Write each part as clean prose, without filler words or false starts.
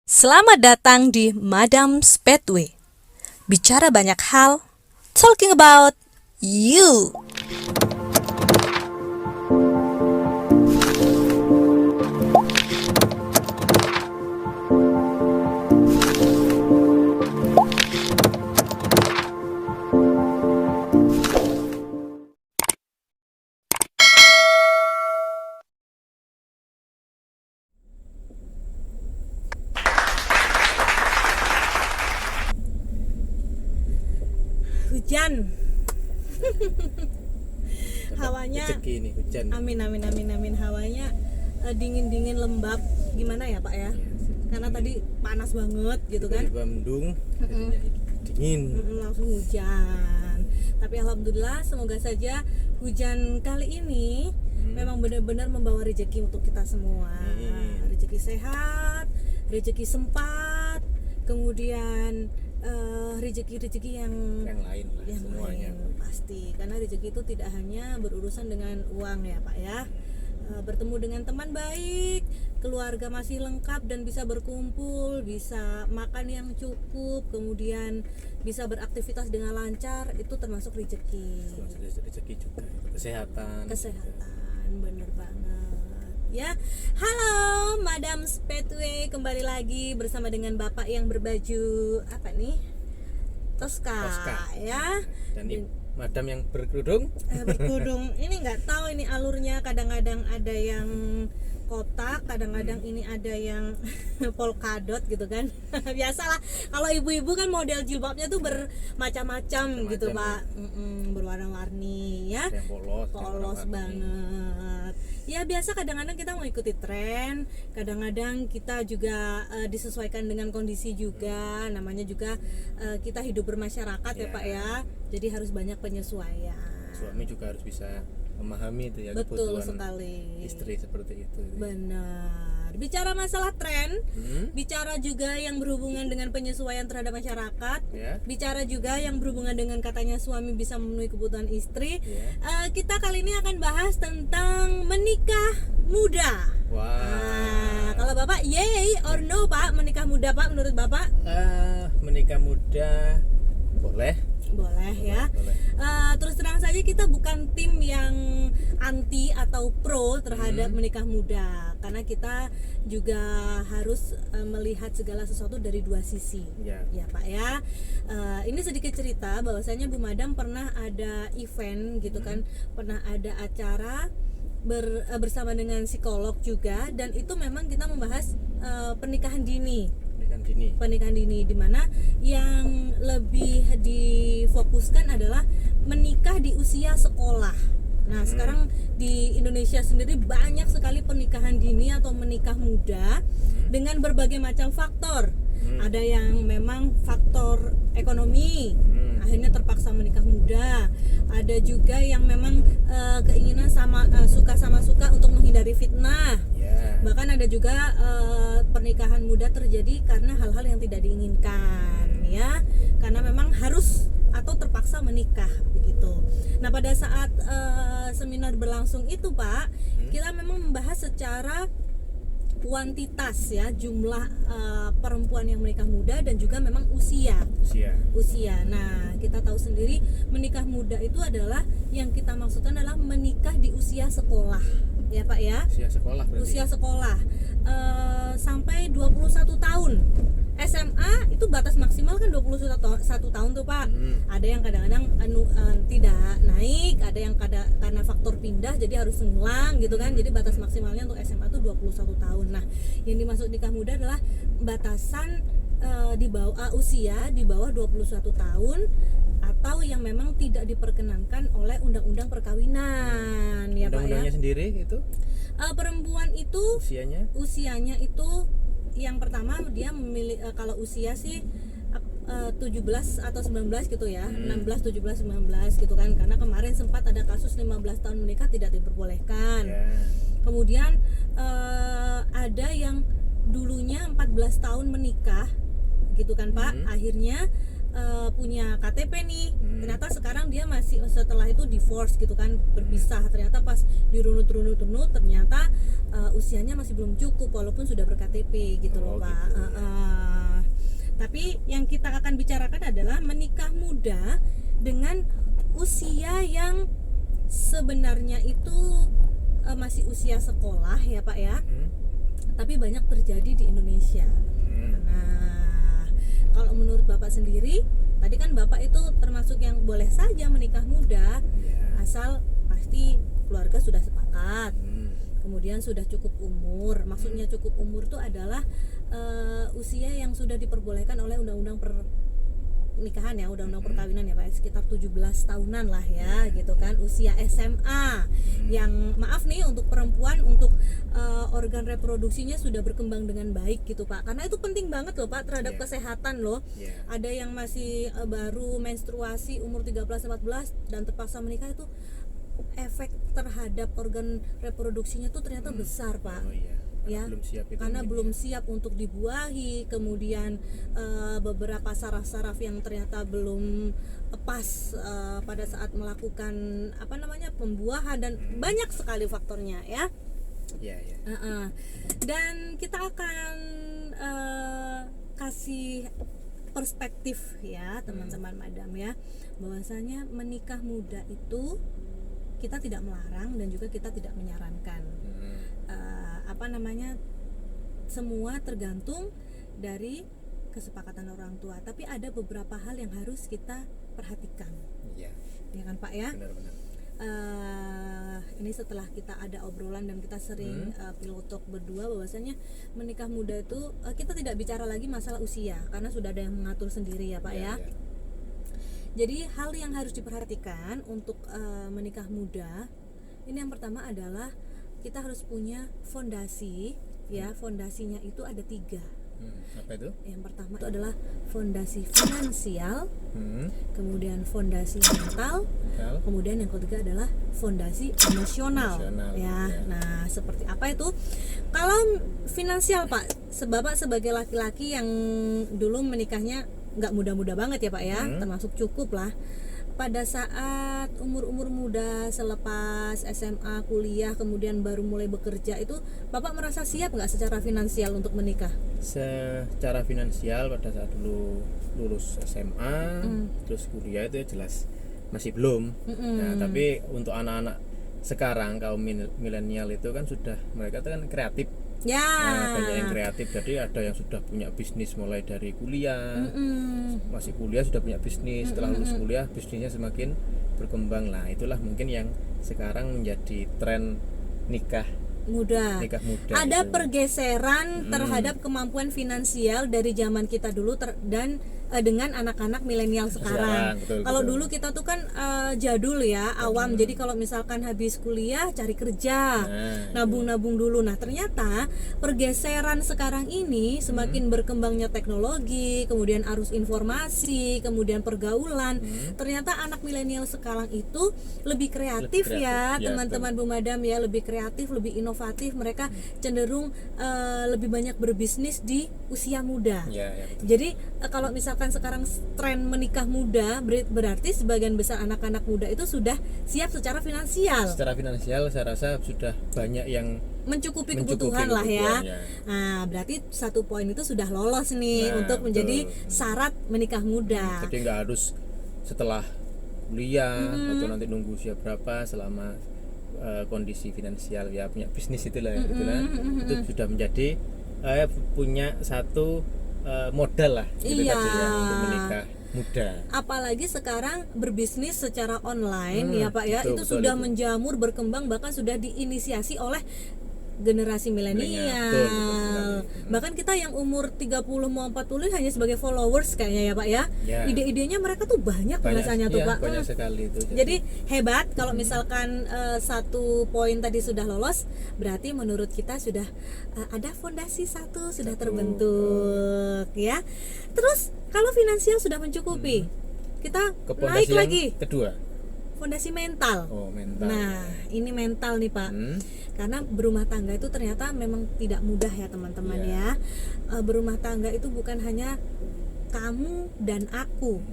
Selamat datang di Madam's Pathway. Bicara banyak hal, talking about you. Hujan. Hawanya rezeki nih hujan. amin. Hawanya dingin lembab. Gimana ya Pak ya? Karena tadi panas banget gitu kan. Tiba-tiba mendung, jadinya dingin. Langsung hujan. Tapi alhamdulillah semoga saja hujan kali ini memang benar-benar membawa rezeki untuk kita semua. Rezeki sehat, rezeki sempat, kemudian rezeki-rezeki yang Lain lah semuanya. pasti, karena rezeki itu tidak hanya berurusan dengan uang ya Pak ya. Bertemu dengan teman baik, keluarga masih lengkap dan bisa berkumpul, bisa makan yang cukup, kemudian bisa beraktivitas dengan lancar, itu termasuk rezeki. Rezeki juga, kesehatan. Bener banget ya. Halo Madam's Pathway, kembali lagi bersama dengan Bapak yang berbaju apa nih? Toska. Ya. Dan madam yang berkerudung. Berkerudung. Ini nggak tahu ini alurnya, kadang-kadang ada yang kotak, kadang-kadang ini ada yang polkadot gitu kan. Biasalah kalau ibu-ibu kan model jilbabnya tuh bermacam-macam gitu Pak. Berwarna-warni ya. Yang Polos banget. Ya biasa, kadang-kadang kita mau ikuti tren, kadang-kadang kita juga disesuaikan dengan kondisi juga. Namanya juga kita hidup bermasyarakat ya Pak ya. Jadi harus banyak penyesuaian. Suami juga harus bisa memahami itu ya. Betul kebutuhan sekali. istri seperti itu. Benar. Bicara masalah tren, bicara juga yang berhubungan dengan penyesuaian terhadap masyarakat, bicara juga yang berhubungan dengan katanya suami bisa memenuhi kebutuhan istri. Kita kali ini akan bahas tentang menikah muda. Kalau Bapak yay or no Pak, menikah muda Pak, menurut Bapak? Menikah muda boleh ya. Terus terang saja kita bukan tim yang anti atau pro terhadap menikah muda, karena kita juga harus melihat segala sesuatu dari dua sisi ya Pak ya. Ini sedikit cerita bahwasanya Bu Madam pernah ada event gitu kan, pernah ada acara bersama dengan psikolog juga, dan itu memang kita membahas pernikahan dini, di mana yang lebih difokuskan adalah menikah di usia sekolah. Nah, sekarang di Indonesia sendiri banyak sekali pernikahan dini atau menikah muda dengan berbagai macam faktor. Ada yang memang faktor ekonomi, akhirnya terpaksa menikah muda. Ada juga yang memang keinginan suka untuk menghindari fitnah. Bahkan ada juga pernikahan muda terjadi karena hal-hal yang tidak diinginkan ya, karena memang harus atau terpaksa menikah begitu. Nah, pada saat seminar berlangsung itu Pak, kita memang membahas secara kuantitas ya, jumlah perempuan yang menikah muda dan juga memang usia. Nah, kita tahu sendiri menikah muda itu adalah yang kita maksudkan adalah menikah di usia sekolah ya Pak ya. Usia sekolah sampai 21 tahun. SMA itu batas maksimal kan 21 tahun tuh Pak. Ada yang kadang-kadang tidak naik, ada yang karena faktor pindah jadi harus ngulang gitu kan. Jadi batas maksimalnya untuk SMA itu 21 tahun. Nah, yang dimaksud nikah muda adalah batasan di bawah usia di bawah 21 tahun atau yang memang tidak diperkenankan oleh undang-undang perkawinan ya Pak ya. Undang-undangnya sendiri itu? Perempuan itu usianya itu yang pertama dia memilih kalau usia sih 17 atau 19 gitu ya, 16, 17, 19 gitu kan, karena kemarin sempat ada kasus 15 tahun menikah tidak diperbolehkan. Kemudian ada yang dulunya 14 tahun menikah gitu kan Pak, akhirnya punya KTP nih, ternyata sekarang dia masih setelah itu divorce gitu kan, berpisah. Ternyata pas dirunut ternyata usianya masih belum cukup walaupun sudah ber-KTP gitu loh Pak. Gitu. Tapi yang kita akan bicarakan adalah menikah muda dengan usia yang sebenarnya itu masih usia sekolah ya Pak ya. Tapi banyak terjadi di Indonesia. Nah, kalau menurut Bapak sendiri, tadi kan Bapak itu termasuk yang boleh saja menikah muda, asal pasti keluarga sudah sepakat, kemudian sudah cukup umur. Maksudnya cukup umur itu adalah usia yang sudah diperbolehkan oleh undang-undang pernikahan ya, undang-undang perkawinan ya Pak, sekitar 17 tahunan lah ya gitu kan, usia SMA yang maaf nih untuk perempuan, untuk organ reproduksinya sudah berkembang dengan baik gitu Pak, karena itu penting banget loh Pak terhadap kesehatan loh. Ada yang masih baru menstruasi umur 13-14 dan terpaksa menikah, itu efek terhadap organ reproduksinya tuh ternyata besar Pak. Ya, karena belum siap untuk dibuahi, kemudian beberapa saraf-saraf yang ternyata belum pas pada saat melakukan pembuahan, dan banyak sekali faktornya ya. Dan kita akan kasih perspektif ya teman-teman madam ya, bahwasanya menikah muda itu kita tidak melarang dan juga kita tidak menyarankan. Semua tergantung dari kesepakatan orang tua, tapi ada beberapa hal yang harus kita perhatikan. Ya kan Pak ya. Benar-benar. Ini setelah kita ada obrolan dan kita sering pilotok berdua, bahwasanya menikah muda itu kita tidak bicara lagi masalah usia karena sudah ada yang mengatur sendiri ya Pak ya. Jadi hal yang harus diperhatikan untuk menikah muda, ini yang pertama adalah kita harus punya fondasi ya. Fondasinya itu ada 3. Apa itu? Yang pertama itu adalah fondasi finansial, kemudian fondasi mental, kemudian yang ketiga adalah fondasi emosional. Nah seperti apa itu? Kalau finansial Pak, Bapak sebagai laki-laki yang dulu menikahnya nggak muda-muda banget ya Pak ya, termasuk cukup lah. Pada saat umur-umur muda, selepas SMA, kuliah, kemudian baru mulai bekerja, itu Bapak merasa siap nggak secara finansial untuk menikah? Secara finansial pada saat dulu lulus SMA, terus kuliah itu jelas masih belum. Nah, tapi untuk anak-anak sekarang kaum milenial itu kan sudah, mereka itu kan kreatif. Nah, banyak yang kreatif, jadi ada yang sudah punya bisnis mulai dari kuliah, masih kuliah sudah punya bisnis, setelah lulus kuliah bisnisnya semakin berkembang. Nah itulah mungkin yang sekarang menjadi tren nikah muda. Ada pergeseran terhadap kemampuan finansial dari zaman kita dulu dan dengan anak-anak milenial sekarang. Kalau dulu kita tuh kan jadul ya, awam. Jadi kalau misalkan habis kuliah cari kerja, nabung-nabung dulu. Nah ternyata pergeseran sekarang ini semakin berkembangnya teknologi, kemudian arus informasi, kemudian pergaulan. Ternyata anak milenial sekarang itu lebih kreatif ya teman-teman Bu Madam ya, lebih kreatif, lebih inovatif. Mereka cenderung lebih banyak berbisnis di usia muda. Jadi kalau misalkan sekarang tren menikah muda, berarti sebagian besar anak-anak muda itu sudah siap secara finansial. Secara finansial saya rasa sudah banyak yang mencukupi kebutuhan lah ya. Nah, berarti 1 poin itu sudah lolos nih untuk menjadi syarat menikah muda. Jadi nggak harus setelah kuliah atau nanti nunggu usia berapa, selama kondisi finansial ya, punya bisnis itulah itu sudah menjadi punya satu modal lah gitu untuk menikah muda. Apalagi sekarang berbisnis secara online ya Pak ya, itu sudah menjamur, berkembang, bahkan sudah diinisiasi oleh generasi milenial. Bahkan kita yang umur 30 mau 40 hanya sebagai followers kayaknya ya Pak ya. Ide-idenya mereka tuh banyak rasanya tuh Pak. Banyak sekali itu. Jadi hebat kalau misalkan 1 poin tadi sudah lolos, berarti menurut kita sudah ada fondasi satu sudah terbentuk ya. Terus kalau finansial sudah mencukupi, kita naik lagi. Kedua, fondasi mental. Mental. Nah, ini mental nih Pak. Karena berumah tangga itu ternyata memang tidak mudah ya teman-teman ya. Berumah tangga itu bukan hanya kamu dan aku.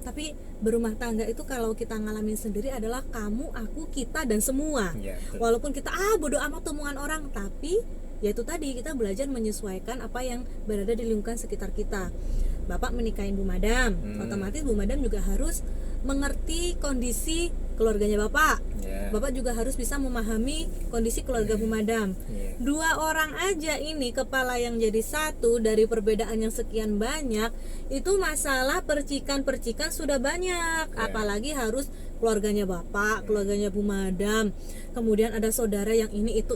Tapi berumah tangga itu kalau kita ngalamin sendiri adalah kamu, aku, kita, dan semua. Ya, betul. Walaupun kita bodo amat omongan orang, tapi ya itu tadi, kita belajar menyesuaikan apa yang berada di lingkungan sekitar kita. Bapak menikahin Bu Madam, otomatis Bu Madam juga harus mengerti kondisi keluarganya Bapak. Ya. Bapak juga harus bisa memahami kondisi keluarga Bu Madam. Ya. Dua orang aja ini kepala yang jadi satu dari perbedaan yang sekian banyak, itu masalah percikan-percikan sudah banyak. Apalagi harus keluarganya Bapak, keluarganya Bu Madam, kemudian ada saudara yang ini itu.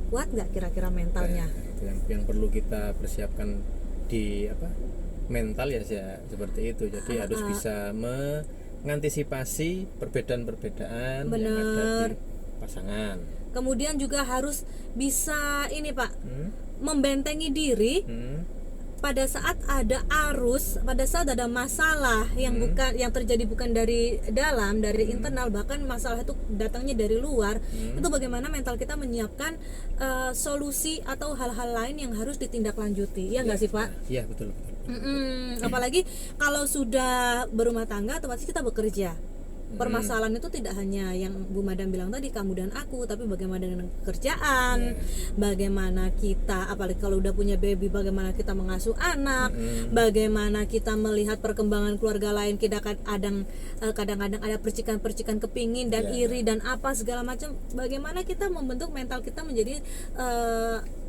Kuat nggak kira-kira mentalnya? Itu yang perlu kita persiapkan di mental ya seperti itu. Jadi harus bisa mengantisipasi perbedaan-perbedaan yang ada di pasangan. Kemudian juga harus bisa ini Pak, membentengi diri pada saat ada arus, pada saat ada masalah yang terjadi bukan dari dalam, dari internal, bahkan masalah itu datangnya dari luar. Itu bagaimana mental kita menyiapkan solusi atau hal-hal lain yang harus ditindaklanjuti. Ya nggak sih Pak? Iya, betul. Apalagi kalau sudah berumah tangga, otomatis kita bekerja. Permasalahan itu tidak hanya yang Bu Madam bilang tadi, kamu dan aku, tapi bagaimana dengan pekerjaan, bagaimana kita, apalagi kalau udah punya baby, bagaimana kita mengasuh anak, bagaimana kita melihat perkembangan keluarga lain. Kita kadang-kadang ada percikan-percikan kepingin dan iri dan apa segala macam. Bagaimana kita membentuk mental kita menjadi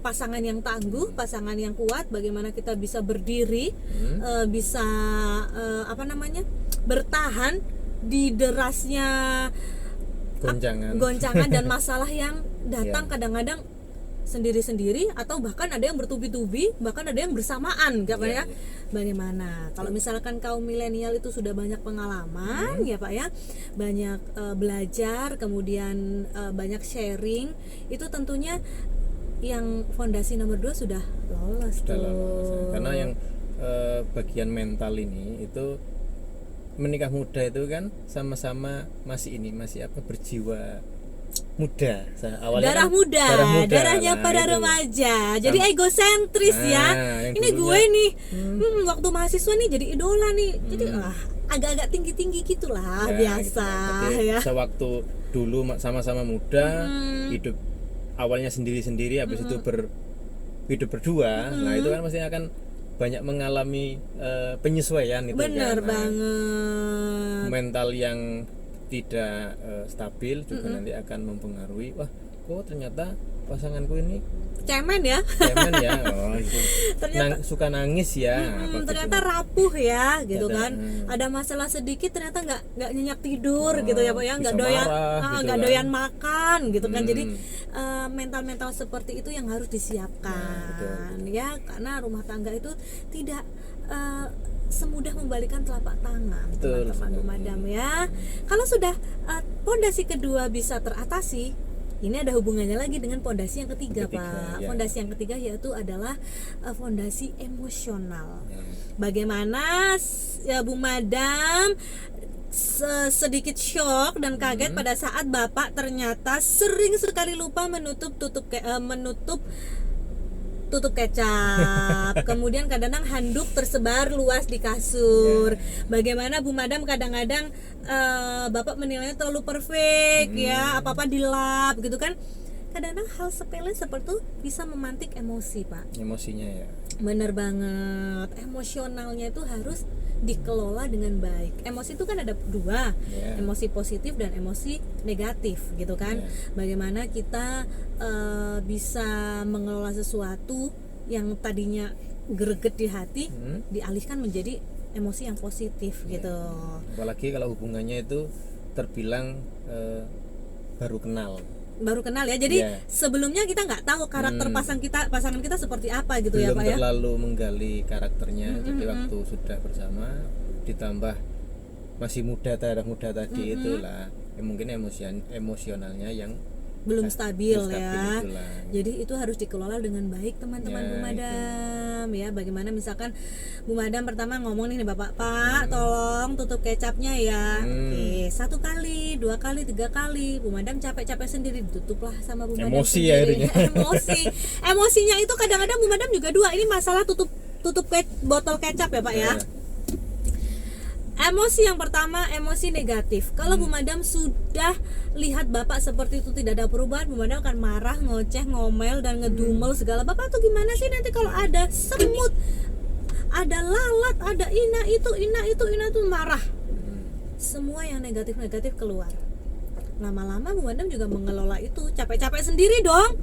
pasangan yang tangguh, pasangan yang kuat, bagaimana kita bisa berdiri, bisa bertahan di derasnya goncangan dan masalah yang datang kadang-kadang sendiri-sendiri atau bahkan ada yang bertubi-tubi, bahkan ada yang bersamaan, ya. Bagaimana kalau misalkan kaum milenial itu sudah banyak pengalaman, ya Pak ya, banyak belajar, kemudian banyak sharing, itu tentunya yang fondasi nomor 2 sudah lolos. Karena yang bagian mental ini itu menikah muda itu kan sama-sama masih berjiwa muda. Awalnya darah muda, darahnya pada remaja. Jadi egosentris ya. Ini gue nih, waktu mahasiswa nih jadi idola nih. Jadi agak-agak tinggi-tinggi gitulah, biasa gitu. ya. Sewaktu dulu sama-sama muda, hidup awalnya sendiri-sendiri, habis itu hidup berdua. Nah, itu kan pasti akan banyak mengalami penyesuaian itu. Benar banget. Mental yang tidak stabil juga nanti akan mempengaruhi, wah kok ternyata pasanganku ini cemen ya, gitu. Ternyata suka nangis ya, ternyata rapuh ya gitu kan. Ada masalah sedikit ternyata nggak nyenyak tidur gitu ya Pak ya, nggak doyan makan gitu kan. Jadi mental seperti itu yang harus disiapkan ya, karena rumah tangga itu tidak semudah membalikan telapak tangan, teman-teman Bu Madam ya. Kalau sudah pondasi kedua bisa teratasi, ini ada hubungannya lagi dengan pondasi yang ketiga Pak. Pondasi yang ketiga yaitu adalah pondasi emosional. Bagaimana ya Bu Madam sedikit shock dan kaget pada saat Bapak ternyata sering sekali lupa menutup tutup kecap. Kemudian kadang-kadang handuk tersebar luas di kasur. Bagaimana Bu Madam kadang-kadang Bapak menilainya terlalu perfect ya, apa-apa dilap gitu kan. Kadang-kadang hal sepele seperti itu bisa memantik emosi Pak. Emosinya ya. Bener banget. Emosionalnya itu harus dikelola dengan baik. Emosi itu kan ada dua, emosi positif dan emosi negatif gitu kan. Bagaimana kita bisa mengelola sesuatu yang tadinya greget di hati dialihkan menjadi emosi yang positif gitu. Apalagi kalau hubungannya itu terbilang baru kenal ya, jadi sebelumnya kita nggak tahu karakter pasangan kita seperti apa gitu. Belum ya Pak ya, terlalu menggali karakternya. Jadi waktu sudah bersama ditambah masih muda tadi itulah mungkin emosionalnya yang belum stabil ya. Itulah. Jadi itu harus dikelola dengan baik teman-teman Bu Madam ya. Bagaimana misalkan Bu Madam pertama ngomong nih Bapak, Pak tolong tutup kecapnya ya. Oke, 1 kali, 2 kali, 3 kali, Bu Madam capek-capek sendiri, ditutuplah sama Bu Madam emosi sendiri. Ya Emosinya itu kadang-kadang Bu Madam juga dua. Ini masalah tutup botol kecap ya Pak ya. Emosi yang pertama, emosi negatif. Kalau Bu Madam sudah lihat Bapak seperti itu tidak ada perubahan, Bu Madam akan marah, ngoceh, ngomel dan ngedumel segala. Bapak tuh gimana sih nanti kalau ada semut, ada lalat, ada ina itu marah. Semua yang negatif keluar. Lama-lama Bu Madam juga mengelola itu, capek-capek sendiri dong.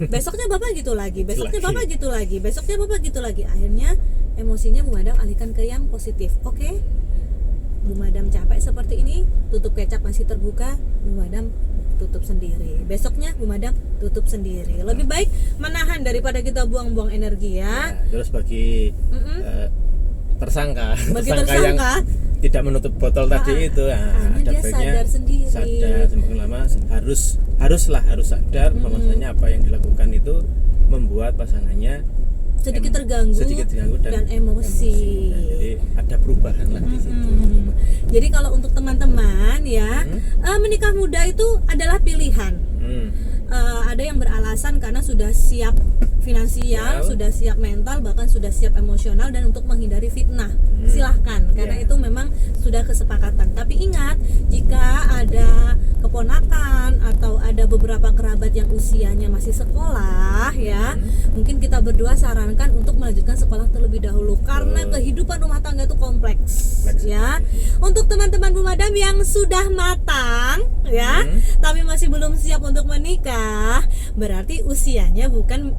Besoknya Bapak gitu lagi, besoknya Bapak gitu lagi, besoknya Bapak gitu lagi. Akhirnya emosinya Bu Madam alihkan ke yang positif. Oke? Bu Madam capek seperti ini, tutup kecap masih terbuka, Bu Madam tutup sendiri. Besoknya Bu Madam tutup sendiri. Lebih baik menahan daripada kita buang-buang energi ya. Terus bagi tersangka yang tersangka tidak menutup botol tadi itu, dia sadar sendiri. Sadar semakin lama harus sadar bahwasanya apa yang dilakukan itu membuat pasangannya sedikit terganggu dan emosi. Jadi ada perubahan lah di situ. Jadi kalau untuk teman-teman ya, menikah muda itu adalah pilihan. Ada yang beralasan karena sudah siap finansial, sudah siap mental, bahkan sudah siap emosional dan untuk menghindari fitnah. Silahkan, karena itu memang sudah kesepakatan. Tapi ingat, jika ada keponakan atau ada beberapa kerabat yang usianya masih sekolah ya, mungkin kita berdua sarankan untuk melanjutkan sekolah terlebih dahulu karena kehidupan rumah tangga itu kompleks ya. Untuk teman-teman Bu Madam yang sudah matang ya, tapi masih belum siap untuk menikah, berarti usianya bukan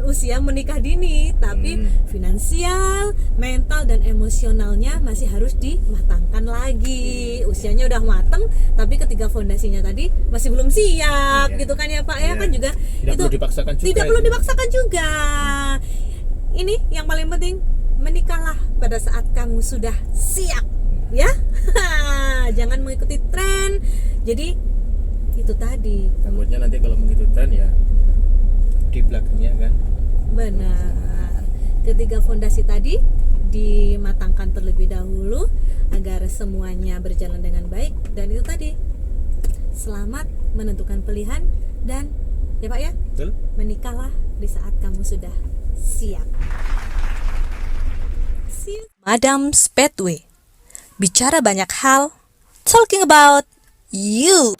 usia menikah dini, tapi finansial, mental dan emosionalnya masih harus dimatangkan lagi. Usianya udah matang, tapi ketiga fondasinya tadi masih belum siap, gitu kan ya Pak ya, kan juga tidak itu perlu dipaksakan juga. Tidak perlu dipaksakan juga. Ini yang paling penting, menikahlah pada saat kamu sudah siap, ya. Jangan mengikuti tren. Jadi itu tadi. Takutnya nanti kalau mengikuti tren ya di belakangnya kan. Benar. Ketiga fondasi tadi dimatangkan terlebih dahulu agar semuanya berjalan dengan baik, dan itu tadi selamat menentukan pilihan dan ya Pak ya, betul, menikahlah di saat kamu sudah siap. Madam's Pathway. Bicara banyak hal, talking about you.